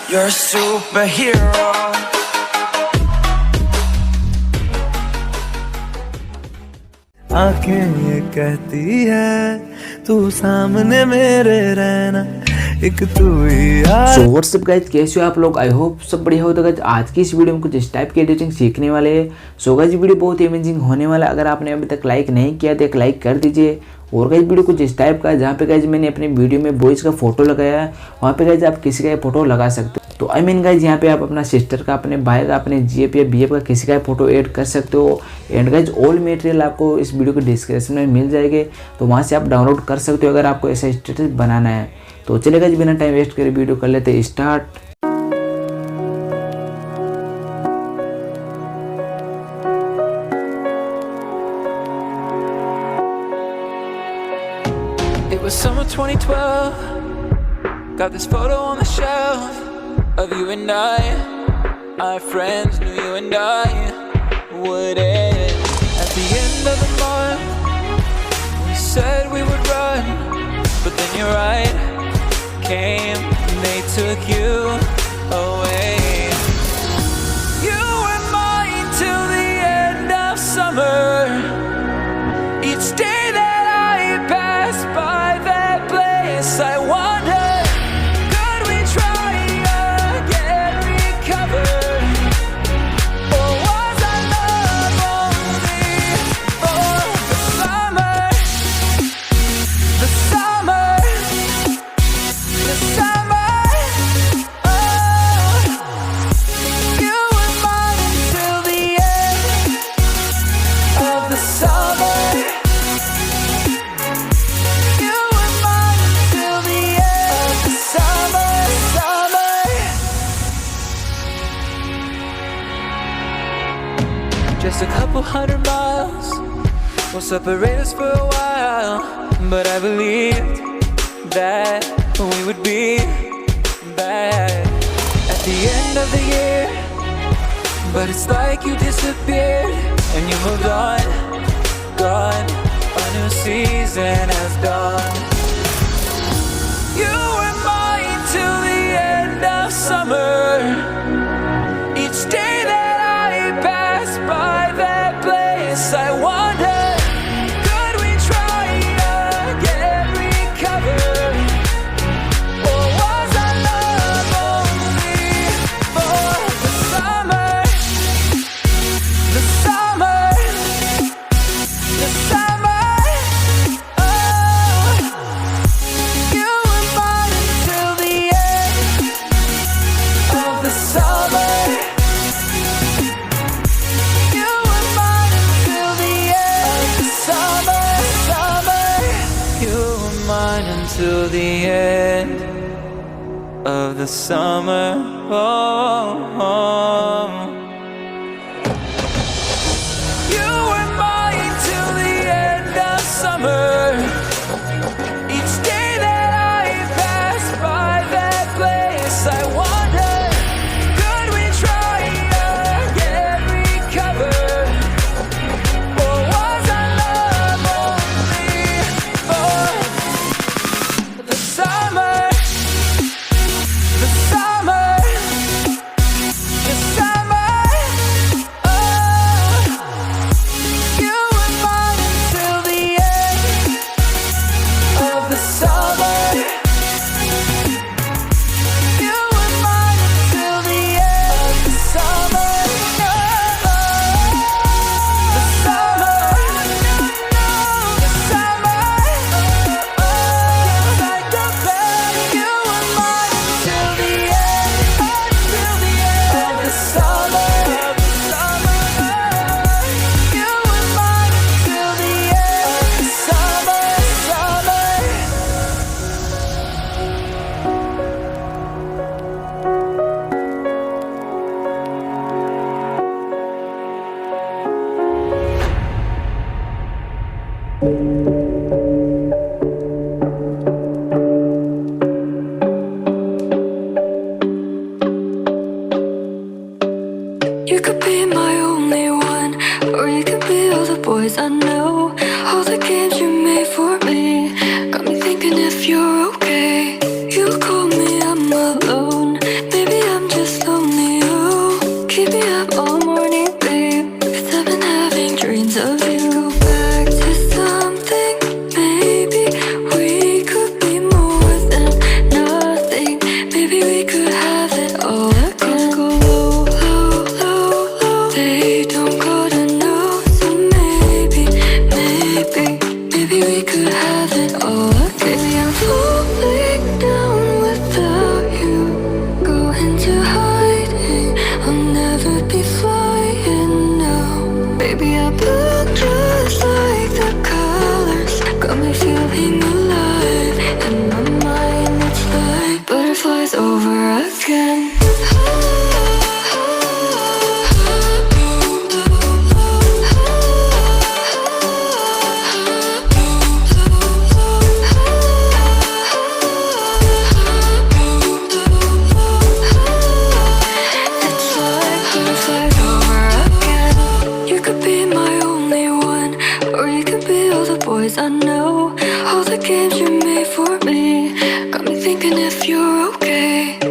You're a superhero. आंखें ये कहती है तू सामने मेरे रहना एक तू ही यार। सो व्हाट्सअप गाइज, कैसे हो आप लोग? आई होप सब बढ़िया हो। तो गाइज आज की इस वीडियो में कुछ इस टाइप की एडिटिंग सीखने वाले हैं। सो गाइज वीडियो बहुत अमेजिंग होने वाला है। अगर आपने अभी तक लाइक नहीं किया तो एक लाइक कर दीजिए। और गाइज वीडियो कुछ इस टाइप का है जहाँ पे गाइज मैंने अपने वीडियो में बॉयज़ का फोटो लगाया है, वहाँ पे गाइज आप किसी का फोटो लगा सकते हो। तो आई मीन गाइज यहाँ पे आप अपना सिस्टर का, अपने भाई का, अपने जीएफ या बीएफ का किसी का फोटो ऐड कर सकते हो। एंड गाइज ऑल मटेरियल आपको इस वीडियो के डिस्क्रिप्शन में मिल जाएंगे, तो वहाँ से आप डाउनलोड कर सकते हो अगर आपको ऐसा स्टेटस बनाना है। तो चलिए गाइज बिना टाइम वेस्ट करे वीडियो कर लेते हैं start. It was summer 2012. Got this photo on the shelf of you and I. Our friends knew you and I would end. At the end of the month, we said we would run, but then your right came and they took you away. You were mine till the end of summer. Each day that I passed by that place, I wondered, could we try again, recover? Or was our love only for the summer? The summer, the summer. Oh, you were mine until the end of the summer. Just a couple 100 miles will separate us for a while, but I believed that we would be back at the end of the year. But it's like you disappeared and you moved on, gone. A new season has dawned. You were mine till the end of summer. Each day that I passed by that place, I wondered, could we try again, recover? Or was our love only for the summer? The summer, the summer. Oh, you were mine until the end of the summer. Till the end of the summer. You were mine till the end of summer. Each day that I passed by that place, I wondered, could we try again, recover? Or was our love only for the summer, the summer, the summer. Oh, you were mine until the end of the summer. You were mine again. It's like we'll fight over again. You could be my only one, or you could be all the boys I know. All the games you made for me got me thinking if you're okay.